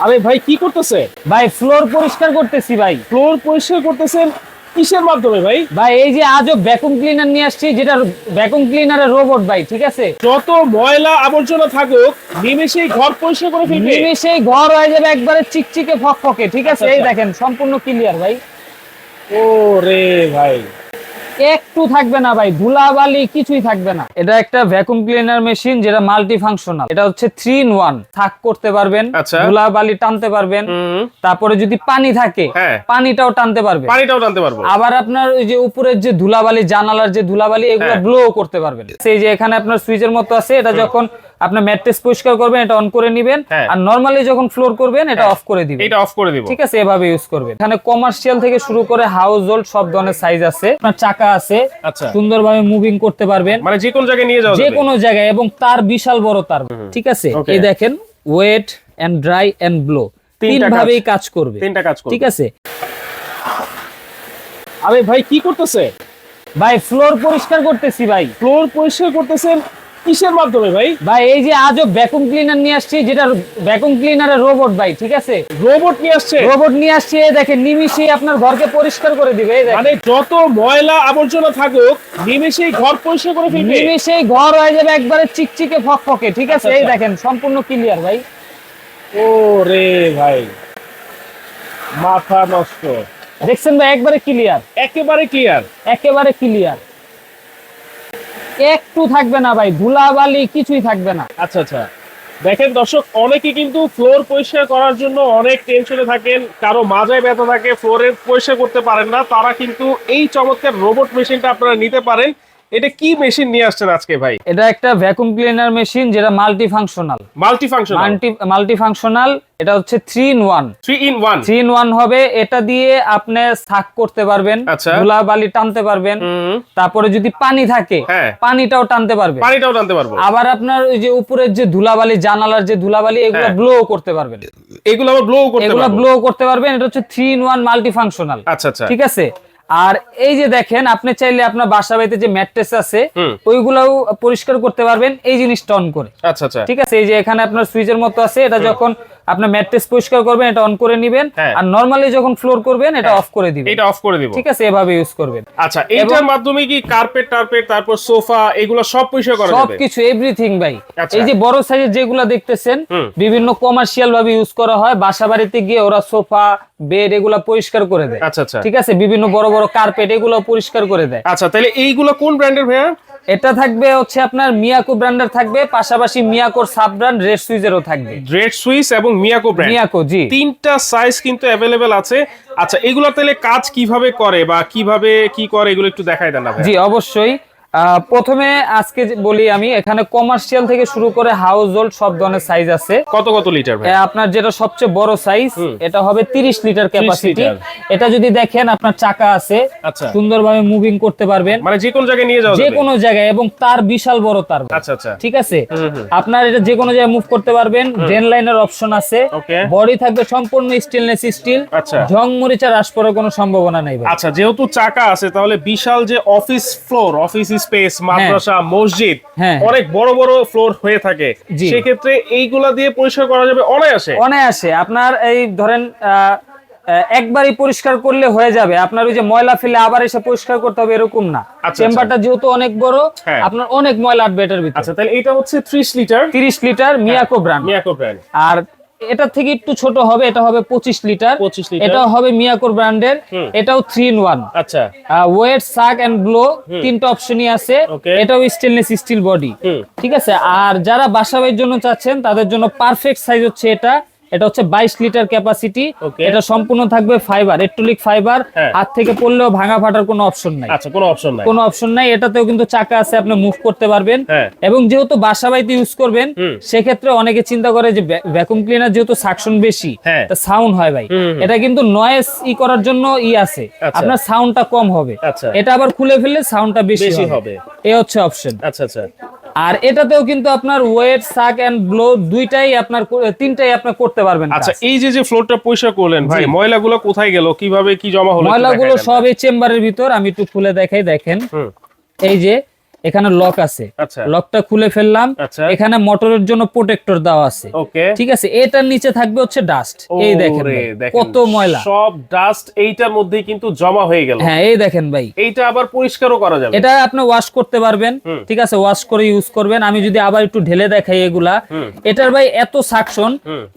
আরে ভাই কি করতেছে? ভাই ফ্লোর পরিষ্কার করতেছি ভাই। ফ্লোর পরিষ্কার করতেছেন কিসের মাধ্যমে ভাই? ভাই এই যে আজও ভ্যাকুয়াম ক্লিনার নিয়ে আসছি, যেটা ভ্যাকুয়াম ক্লিনারের রোবট ভাই, ঠিক আছে? যত ময়লা আবর্জনা থাকুক নিমেষেই ঘর পরিষ্কার করে ফেলবে। নিমেষেই ঘর হয়ে যাবে একবারে চিকচিকে ফকফকে, ঠিক আছে? আচ্ছা, এই আচ্ছা। দেখেন সম্পূর্ণ ক্লিয়ার ভাই, ও রে ভাই, একটু থাকবে না ভাই, ধুলাবালি কিছুই থাকবে না। এটা একটা ভ্যাকুয়াম ক্লিনার মেশিন যেটা মাল্টি ফাংশনাল। এটা হচ্ছে 3 in 1, থাক করতে পারবেন, আচ্ছা। ধুলাবালি টানতে পারবেন, তারপরে যদি পানি থাকে হ্যাঁ। পানিটাও টানতে পারবেন, পানিটাও টানতে পারবো। আবার আপনার ওই যে উপরের যে ধুলাবালি, জানালার যে ধুলাবালি, এগুলো হ্যাঁ। ব্লো করতে পারবেন। সেই যে এখানে আপনার সুইচের মতো আছে, এটা যখন আপনার ম্যাট্রেস পরিষ্কার করবেন এটা অন করে নেবেন, হ্যাঁ। আর নরমালি যখন ফ্লোর করবেন এটা অফ করে দিবেন। এটা অফ করে দিব। ঠিক আছে, এভাবে ইউজ করবেন। এখানে কমার্শিয়াল থেকে শুরু করে হাউস হোল্ড সব ধরনের সাইজ আছে। আপনার চাকা আছে, আচ্ছা। সুন্দরভাবে মুভিং করতে পারবেন মানে যে কোন জায়গায় নিয়ে যাওয়া যে যাবে। কোনো জায়গায়, এবং তার বিশাল বড় তার, ঠিক আছে? Okay. এই দেখেন, wet and dry and blow, তিন তিনটা ভাবেই কাজ করবে। তিনটা কাজ করবে। ঠিক আছে আরে ভাই কি করতেছে? ভাই, ফ্লোর পরিষ্কার করতেছি ভাই। ফ্লোর পরিষ্কার করতেছেন কিসের মাধ্যমে ভাই? ভাই এই যে আজও ভ্যাকুয়াম ক্লিনার নিয়ে আসছি, যেটা ভ্যাকুয়াম ক্লিনারের রোবট ভাই, ঠিক আছে? রোবট নিয়ে আসছে। রোবট নিয়ে আসছি, এই দেখেন নিমিষেই আপনার ঘরকে পরিষ্কার করে দিবে। এই দেখেন মানে যত ময়লা আবর্জনা থাকুক নিমেষেই ঘর পরিষ্কার করে ফেলবে। নিমিষেই ঘর হয়ে যাবে একবারে চিকচিকে ফকফকে, ঠিক আছে? আচ্ছা, এই আচ্ছা। দেখেন সম্পূর্ণ ক্লিয়ার ভাই, ও রে ভাই, মাথা নষ্ট। দেখছেন ভাই? একবারে ক্লিয়ার, একেবারে ক্লিয়ার। একেবারে ক্লিয়ার, একটু থাকবে না ভাই, ধুলাবালি কিছুই থাকবে না। আচ্ছা আচ্ছা, দেখেন দর্শক, অনেকে কিন্তু ফ্লোর পরিষ্কার করার জন্য অনেক টেনশনে থাকেন, কারো মাজায় ব্যথা থাকে, ফ্লোরের পরিষ্কার করতে পারেন না, তারা কিন্তু এই চমৎকার রোবট মেশিনটা আপনারা নিতে পারেন। এটা কি মেশিন নিয়ে আসছেন আজকে ভাই? এটা একটা ভ্যাকুয়াম ক্লিনার মেশিন যেটা multi functional. Multi function. Multi functional, এটা হচ্ছে 3 in 1। 3 in 1। 3 in 1 হবে। এটা দিয়ে আপনি শাক করতে পারবেন, আচ্ছা। ধুলাবালি টানতে পারবেন, তারপরে যদি পানি থাকে হ্যাঁ। পানিটাও টানতে পারবেন, পানিটাও টানতে পারবো। আবার আপনার ওই যে উপরের যে ধুলাবালি, জানালার যে ধুলাবালি, এগুলো হ্যাঁ। ব্লো করতে পারবেন, এগুলো আবার ব্লো করতে এগুলো পারবো। ব্লো করতে পারবেন। এটা হচ্ছে 3 in 1 মাল্টি ফাংশনাল। আচ্ছা আচ্ছা। ঠিক আছে। আর এই যে দেখেন, আপনি চাইলে আপনার বাসা বাড়িতে যে ম্যাট্রেস আছে হুম। ওইগুলাও পরিষ্কার করতে পারবেন এই জিনিসটা অন করে। আচ্ছা আচ্ছা। ঠিক আছে, এই যে এখানে আপনার সুইচের মতো আছে, এটা যখন আপনার ম্যাট্রেস পরিষ্কার করবেন এটা অন করে নেবেন, হ্যাঁ। আর নরমালি যখন ফ্লোর করবেন এটা অফ করে দিবেন। এটা অফ করে দিব। ঠিক আছে, এভাবে ইউজ করবেন। আচ্ছা, এইটার মাধ্যমে কি কার্পেট টার্পেট তারপর সোফা এগুলো সব পরিষ্কার করা যাবে? সবকিছু, এভরিথিং ভাই। আচ্ছা। এই যে বড় সাইজের যেগুলো দেখতেছেন হুম। বিভিন্ন কমার্শিয়াল ভাবে ইউজ করা হয়, বাসা বাড়িতে গিয়ে ওরা সোফা, বেড এগুলা পরিষ্কার করে দেয়। আচ্ছা আচ্ছা। ঠিক আছে, বিভিন্ন বড় বড় কার্পেট এগুলো পরিষ্কার করে দেয়। আচ্ছা, তাহলে এইগুলো কোন ব্র্যান্ডের ভাইয়া? এটা থাকবে হচ্ছে আপনার মিয়াকো ব্র্যান্ডের থাকবে, পাশাপাশি মিয়াকোর সাব ব্র্যান্ড রেড সুইজেরও থাকবে। রেড সুইস এবং মিয়াকো ব্র্যান্ড। মিয়াকো, জি। তিনটা সাইজ কিন্তু अवेलेबल আছে। আচ্ছা, এগুলো তাহলে কাজ কিভাবে করে বা কিভাবে কি করে এগুলো একটু দেখায় দেন না ভাই? জি অবশ্যই। প্রথমে আজকে বলি আমি, এখানে কমার্শিয়াল থেকে শুরু করে হাউস হোল্ড সব ধরনের সাইজ আছে। কত কত লিটার ভাই? আপনার যেটা সবচেয়ে বড় সাইজ, এটা হবে 30 লিটার ক্যাপাসিটি। লিটার। এটা যদি দেখেন, আপনার চাকা আছে, আচ্ছা। সুন্দরভাবে মুভিং করতে পারবেন মানে যে কোন জায়গায় নিয়ে যাওয়া যে যাবে? কোনো জায়গায়, এবং তার বিশাল বড় তার। আচ্ছা আচ্ছা। ঠিক আছে, আপনার এটা যে কোনো জায়গায় মুভ করতে পারবেন। ড্রেন লাইনের অপশন আছে। ওকে। বডি থাকবে সম্পূর্ণ স্টেনলেস স্টিল। আচ্ছা। ঝং মরিচা হ্রাস পড়ার কোনো সম্ভাবনা নাই ভাই। আচ্ছা, যেহেতু চাকা আছে তাহলে বিশাল যে অফিস ফ্লোর, অফিস স্পেস, মাদ্রাসা, মসজিদ, হ্যাঁ। অনেক বড় বড় ফ্লোর হয়ে থাকে, জি। সেক্ষেত্রে এইগুলা দিয়ে পরিষ্কার করা যাবে অনায়াসে। অনায়াসে আপনার এই ধরেন একবারই পরিষ্কার করলে হয়ে যাবে। আপনার ওই যে ময়লা ফেলে আবার এসে পরিষ্কার করতে হবে এরকম না। আচ্ছা। চেম্বারটা যেহেতু অনেক বড়, হ্যাঁ। আপনার অনেক ময়লা আটবে এটার ভিতরে। আচ্ছা, তাহলে এটা হচ্ছে 30 litre 30 litre Miyako brand. Miyako brand. আর এটা থেকে একটু ছোট হবে, এটা হবে 25 লিটার। 25 লিটার। এটা হবে মিয়াকোর ব্র্যান্ডের। এটাও 3 in 1। আচ্ছা। ওয়েট, সাক এন্ড ব্লো তিনটা অপশনই আছে। Okay. এটাও স্টেনলেস স্টিল বডি। ঠিক আছে। আর যারা বাসাবাড়ির জন্য চাচ্ছেন তাদের জন্য পারফেক্ট সাইজ হচ্ছে এটা। এটা হচ্ছে 22 লিটার ক্যাপাসিটি। Okay. এটা সম্পূর্ণ থাকবে ফাইবার, এটলিক ফাইবার। হ্যাঁ। হাত থেকে পড়লেও ভাঙা ফাটার কোনো অপশন নাই। আচ্ছা, কোনো অপশন নাই। কোনো অপশন নাই। এটাতেও কিন্তু চাকা আছে, আপনি মুভ করতে পারবেন। হ্যাঁ। এবং যেহেতু বাসা বাড়িতে ইউজ করবেন, সেক্ষেত্রে অনেকে চিন্তা করে যে ভ্যাকুয়াম ক্লিনার যেহেতু সাকশন বেশি, হ্যাঁ। সাউন্ড হয় ভাই। এটা কিন্তু নয়েজ করার জন্য আছে, আচ্ছা। আপনার সাউন্ডটা কম হবে। আচ্ছা। এটা আবার খুলে ফেললে সাউন্ডটা বেশি বেশি হবে। হবে। এই হচ্ছে অপশন। আচ্ছা আচ্ছা। আর এটাতেও কিন্তু আপনার ওয়েট, সাক এন্ড ব্লো দুইটাই আপনার, তিনটাই আপনি করতে পারবেন। আচ্ছা, এই যে যে ফ্লোরটা পরিষ্কার করলেন ভাই, ময়লাগুলো কোথায় গেল, কিভাবে কি জমা হলো? ময়লাগুলো সব এই চেম্বারের ভিতর। আমি একটু খুলে দেখাই, দেখেন এই যে এখানে লক আছে, আচ্ছা লকটা খুলে ফেললাম, আচ্ছা এখানে মোটরের জন্য প্রোটেক্টর দেওয়া আছে, ওকে ঠিক আছে। এটার নিচে থাকবে হচ্ছে ডাস্ট, এই দেখেন ভাই, কত ময়লা, সব ডাস্ট এইটার মধ্যেই কিন্তু জমা হয়ে গেল। হ্যাঁ এই দেখেন ভাই, এইটা আবার পরিষ্কারও করা যাবে, এটা আপনি ওয়াশ করতে পারবেন, ঠিক আছে, ওয়াশ করে ইউজ করবেন। আমি যদি আবার একটু ঢেলে দেখাই এগুলা, এটার ভাই এত সাকশন,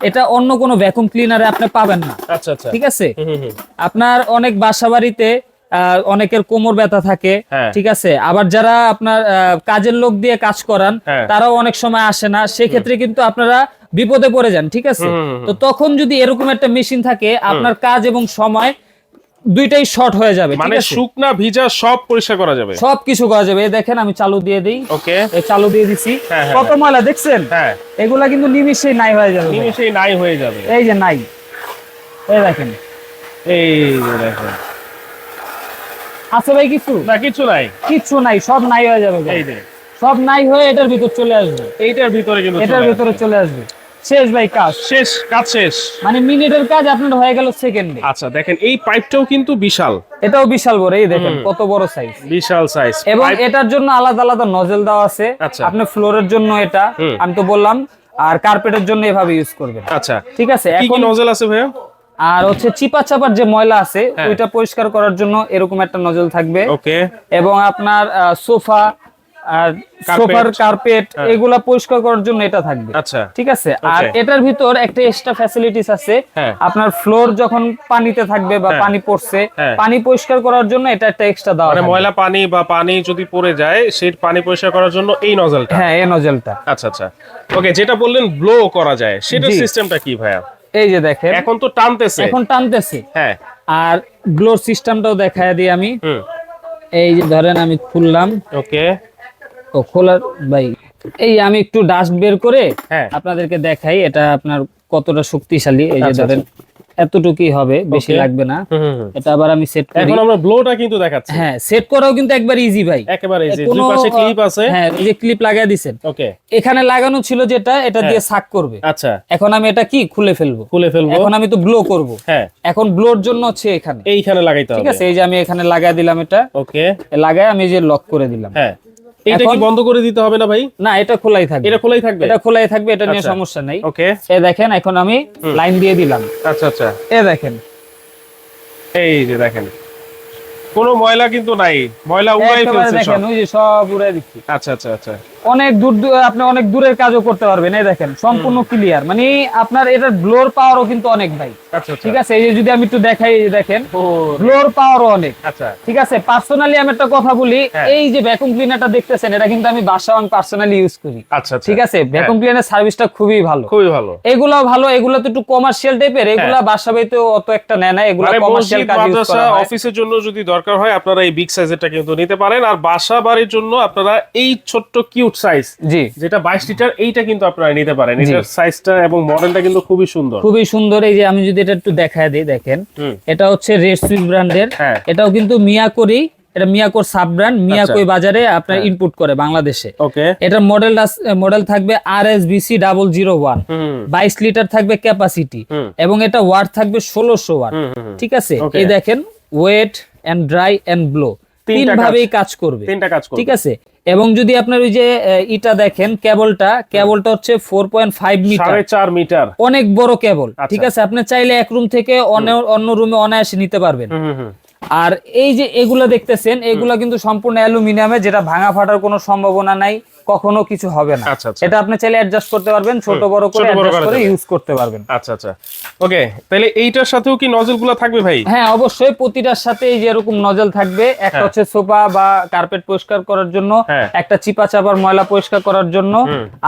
এটা অন্য কোনো ভ্যাকুয়াম ক্লিনারে আপনি পাবেন না। আচ্ছা আচ্ছা ঠিক আছে, আপনার অনেক বাসা বাড়িতে অনেকের কোমর ব্যথা থাকে, ঠিক আছে, আবার যারা আপনার কাজের লোক দিয়ে কাজ করান তারাও অনেক সময় আসে না, সেক্ষেত্রে কিন্তু আপনারা বিপদে পড়ে যান, ঠিক আছে। তো তখন যদি এরকম একটা মেশিন থাকে, আপনার কাজ এবং সময় দুইটাই শর্ট হয়ে যাবে, ঠিক মানে আছে, শুকনা ভিজা সব পরিষ্কার করা যাবে, সবকিছু করা যাবে। এই দেখেন আমি চালু দিয়ে দিই, ওকে এই চালু দিয়ে দিছি, কত ময়লা দেখছেন, এগুলা কিন্তু নিমিশেই নাই হয়ে যাবে, নিমিশেই নাই হয়ে যাবে, এই যে নাই, এই দেখেন, এই যে দেখেন আছে ভাই কিছু না, কিছু নাই, কিচ্ছু নাই, সব নাই হয়ে যাবে ভাই। এই যে সব নাই হয়ে এটার ভিতর চলে আসবে, এইটার ভিতরে কিন্তু এটার ভিতরে চলে আসবে, শেষ ভাই কাজ, শেষ, কাজ শেষ, মানে মিনিটের কাজ আপনার হয়ে গেল সেকেন্ডে। আচ্ছা দেখেন এই পাইপটাও কিন্তু বিশাল, এটাও বিশাল বড়, এই দেখেন কত বড় সাইজ, বিশাল সাইজ, এবং এটার জন্য আলাদা আলাদা নজেল দেওয়া আছে। আচ্ছা। আপনি ফ্লোরের জন্য এটা আমি তো বললাম, আর কার্পেটের জন্য এভাবে ইউজ করবেন, আচ্ছা ঠিক আছে। কি কি এখন নজল আছে ভাইয়া? আর হচ্ছে চিপা চাপার যে ময়লা আছে ওইটা পরিষ্কার করার জন্য এরকম একটা নজল থাকবে, ওকে, এবং আপনার সোফা আর সোফার কার্পেট এগুলা পরিষ্কার করার জন্য এটা থাকবে, আচ্ছা ঠিক আছে। আর এটার ভিতর একটা এক্সট্রা ফ্যাসিলিটিস আছে, আপনার ফ্লোর যখন পানিতে থাকবে বা পানি পড়ছে, পানি পরিষ্কার করার জন্য এটা একটা এক্সট্রা দেওয়া মানে থাকবে। ময়লা পানি বা পানি যদি পড়ে যায় সেই পানি পরিষ্কার করার জন্য এই নজলটা, হ্যাঁ এই নজলটা, আচ্ছা আচ্ছা ওকে। যেটা বললেন ব্লো করা যায়, সেটার সিস্টেমটা কি ভাইয়া? এই যে দেখেন এখন তো টানতেছে, এখন টানতেছে, হ্যাঁ, আর ব্লোর সিস্টেমটাও দেখায় দিই আমি। এই যে ধরেন আমি খুললাম, ওকে, ও খোলার ভাই, এই আমি একটু ডাস্ট বের করে হ্যাঁ আপনাদেরকে দেখাই এটা আপনার কতটা শক্তিশালী। এই যে ধরেন এতটুকুই হবে, বেশি লাগবে না। এটা আবার আমি সেট করি, এখন আমরা ব্লোটা কিন্তু দেখাচ্ছি, হ্যাঁ সেট করাও কিন্তু একবার ইজি ভাই, একেবারে ইজি, কোনো দুই পাশে ক্লিপ আছে, হ্যাঁ এই যে ক্লিপ লাগায় দিবেন, ওকে, এখানে লাগানো ছিল যেটা, এটা দিয়ে সাক করবে। আচ্ছা এখন আমি এটা কি খুলে ফেলবো, এখন আমি তো ব্লো করব, হ্যাঁ এখন ব্লোর জন্য হচ্ছে এখানে এইখানে লাগাইতে হবে, ঠিক আছে। এই যে আমি এখানে লাগায় দিলাম, এটা ওকে, লাগায় আমি যে লক করে দিলাম, হ্যাঁ। এটা কি বন্ধ করে দিতে হবে না ভাই? না, এটা খোলাই থাকবে, এটা খোলাই থাকবে, এটা খোলাই থাকবে, এটা নিয়ে সমস্যা নাই, ওকে। এই দেখেন এখন আমি লাইন দিয়ে দিলাম, আচ্ছা আচ্ছা, এই দেখেন, এই যে দেখেন কোনো ময়লা কিন্তু নাই, ময়লা উড়াই একেবারে ফেলছে দেখেন, সব, ওই যে সব উড়াই দিচ্ছি। আচ্ছা আচ্ছা আচ্ছা, অনেক আপনি অনেক দূরের কাজও করতে পারবেন, এই দেখেন সম্পূর্ণ ক্লিয়ার, মানে আপনার এটার ব্লোর পাওয়ারও কিন্তু অনেক ভাই, আচ্ছা আচ্ছা, ঠিক আছে। এই যে যদি আমি একটু দেখাই, এই যে দেখেন ব্লোর পাওয়ারও অনেক, আচ্ছা ঠিক আছে। পার্সোনালি আমি একটা কথা বলি, এই যে ভ্যাকুয়াম ক্লিনারটা দেখতেছেন, এটা কিন্তু আমি বাসায় পার্সোনালি ইউজ করি, আচ্ছা আচ্ছা, ঠিক আছে। ভ্যাকুয়াম ক্লিনার সার্ভিসটা খুবই ভালো, খুবই ভালো, এগুলো ভালো, এগুলো তো একটু কমার্শিয়াল টাইপের, এগুলা বাসা বাড়িতে অত একটা নেয় না, এগুলো মানে কমার্শিয়াল মসজিদ, কাজ ইউজ মাদ্রাসা, করা হয়। অফিসের জন্য যদি দরকার হয় আপনারা এই বিগ সাইজেরটা কিন্তু নিতে পারেন, আর বাসা বাড়ির জন্য আপনারা এই ছোট্ট কিউট সাইজ, জি, যেটা 22 লিটার, এইটা কিন্তু আপনারা নিতে পারেন। এটার সাইজটা এবং মডেলটা কিন্তু খুবই সুন্দর, খুবই সুন্দর। এই যে আমি যদি এটা একটু দেখায় দিই, দেখেন এটা হচ্ছে রেড সুইচ ব্র্যান্ডের, এটাও কিন্তু মিয়াকোরই, এটা মিয়াকোর সাব ব্র্যান্ড, মিয়াকোই বাজারে আপনার ইনপুট করে বাংলাদেশে, ওকে। এটার মডেল থাকবে RSBC 001, 22 লিটার থাকবে ক্যাপাসিটি, এবং এটা ওয়াট থাকবে 1600 ওয়াট, ঠিক আছে। এই দেখেন wet and dry and blow তিন ভাবেই কাজ করবে, তিনটা কাজ করবে, ঠিক আছে। এবং যদি আপনার ওই যে ইটা দেখেন, কেবলটা হচ্ছে 4.5 মিটার, 4.5 মিটার, অনেক বড় কেবল, ঠিক আছে। আপনি চাইলে এক রুম থেকে অন্য রুমে অনায়াসে নিতে পারবেন। আর এই যে এগুলা দেখতেছেন, এগুলা কিন্তু সম্পূর্ণ অ্যালুমিনিয়ামে, যেটা ভাঙা ফাটার কোনো সম্ভাবনা নাই, কখনো কিছু হবে না। এটা আপনি চাইলে অ্যাডজাস্ট করতে পারবেন, ছোট বড় করে অ্যাডজাস্ট করে ইউজ করতে পারবেন। আচ্ছা আচ্ছা, ওকে। তাহলে এইটার সাথেও কি নজলগুলো থাকবে ভাই? হ্যাঁ অবশ্যই, প্রতিটার সাথে এই যে এরকম নজল থাকবে, একটা হচ্ছে সোফা বা কার্পেট পরিষ্কার করার জন্য, একটা চিপা চাপার ময়লা পরিষ্কার করার জন্য,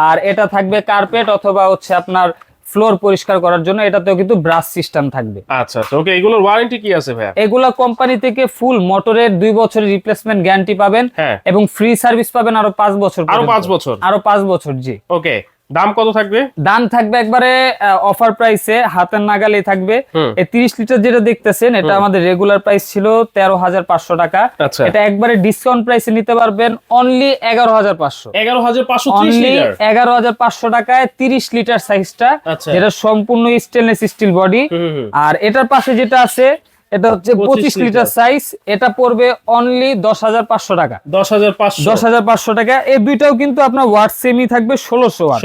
আর এটা থাকবে কার্পেট অথবা হচ্ছে আপনার ফ্লোর পরিষ্কার করার জন্য, এটাতেও কিন্তু ব্রাশ সিস্টেম থাকবে। আচ্ছা আচ্ছা, ওকে। এগুলোর ওয়ারেন্টি কি আছে ভাই? এগুলা কোম্পানি থেকে ফুল মোটরের 2 বছরের রিপ্লেসমেন্ট গ্যারান্টি পাবেন, এবং ফ্রি সার্ভিস পাবেন আরো 5 বছর, আরো 5 বছর, আরো 5 বছর, জি। ওকে। দাম কত থাকবে? দাম থাকবে একবারে অফার প্রাইসে, হাতের নাগালেই থাকবে। এই 30 লিটার যেটা দেখতেছেন, এটা আমাদের রেগুলার প্রাইস ছিল 13,500 টাকা, এটা একবারে ডিসকাউন্ট প্রাইসে নিতে পারবেন অনলি 11,500, 11,500 টাকায় 30 লিটার সাইজটা, যেটা সম্পূর্ণ স্টেনলেস স্টিল বডি। আর এটার পাশে যেটা আছে এটা হচ্ছে 25 লিটার সাইজ, এটা পড়বে অনলি 10,500 টাকা। 10,500 টাকা। এই দুইটাও কিন্তু আপনার ওয়াট সেমই থাকবে 1600 ওয়াট,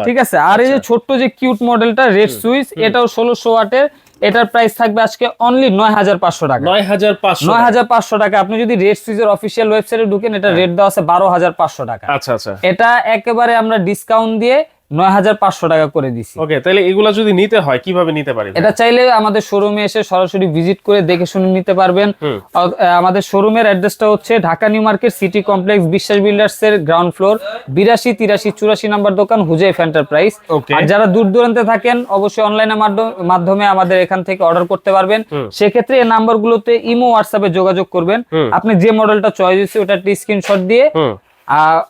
ঠিক আছে। আর এই যে ছোট্ট যে কিউট মডেলটা রেড সুইচ, এটাও 1600 ওয়াটের, এটার প্রাইস থাকবে আজকে অনলি 9,500 টাকা। 9,500 টাকা। আপনি যদি রেড সুইচের অফিসিয়াল ওয়েবসাইটে ঢুকেন, এটা রেট দেওয়া আছে 12,500 টাকা। আচ্ছা আচ্ছা, এটা একেবারে আমরা ডিসকাউন্ট দিয়ে 9,500 টাকা করে দিছি। ওকে, তাহলে এগুলা যদি নিতে হয় কিভাবে নিতে পারি? এটা চাইলে আমাদের শোরুমে এসে সরাসরি ভিজিট করে দেখে শুনে নিতে পারবেন। আমাদের শোরুমের অ্যাড্রেসটা হচ্ছে Dhaka new market city complex, বিশ্বাস বিল্ডার্স এর গ্রাউন্ড ফ্লোর, 82, 83, 84 নাম্বার দোকান, হুজাইফ এন্টারপ্রাইজ। আর যারা দূর দূরান্তে থাকেন, অবশ্যই অনলাইনের মাধ্যমে আমাদের এখান থেকে অর্ডার করতে পারবেন। সেক্ষেত্রে এই নাম্বারগুলোতে ইমো, হোয়াটসঅ্যাপে যোগাযোগ করবেন। আপনি যে মডেলটা চয়েস হয়েছে ওটা স্ক্রিনশট দিয়ে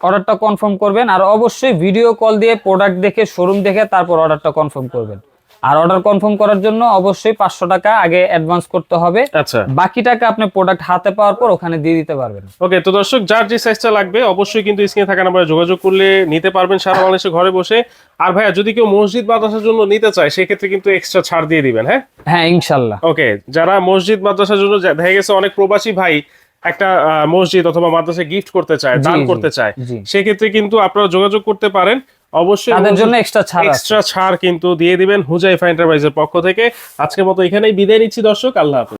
অর্ডারটা কনফার্ম করবেন। আর অবশ্যই ভিডিও কল দিয়ে প্রোডাক্ট দেখে, শোরুম দেখে তারপর অর্ডারটা কনফার্ম করবেন। আর অর্ডার কনফার্ম করার জন্য অবশ্যই 500 টাকা আগে অ্যাডভান্স করতে হবে। আচ্ছা, বাকি টাকা আপনি প্রোডাক্ট হাতে পাওয়ার পর ওখানে দিয়ে দিতে পারবেন। ওকে, তো দর্শক যার যে সাইজটা লাগবে অবশ্যই কিন্তু স্ক্রিনে থাকা নাম্বারে যোগাযোগ করলে নিতে পারবেন সারা বাংলাদেশে ঘরে বসে। আর ভাইয়া যদি কেউ মসজিদ মাদ্রাসার জন্য নিতে চায় সেক্ষেত্রে কিন্তু এক্সট্রা ছাড় দিয়ে দিবেন। হ্যাঁ হ্যাঁ, ইনশাআল্লাহ। ওকে, যারা মসজিদ মাদ্রাসার জন্য দেখা গেছে অনেক প্রবাসী ভাই একটা মসজিদ অথবা মাদ্রাসায় গিফট করতে চায়, দান করতে চায়, সেক্ষেত্রে কিন্তু আপনারা যোগাযোগ করতে পারেন। অবশ্যই তাদের জন্য এক্সট্রা ছাড় কিন্তু দিয়ে দিবেন হুজাইফা এন্টারপ্রাইজের পক্ষ থেকে। আজকের মতো এখানেই বিদায় নিচ্ছি দর্শক, আল্লাহ হাফেজ।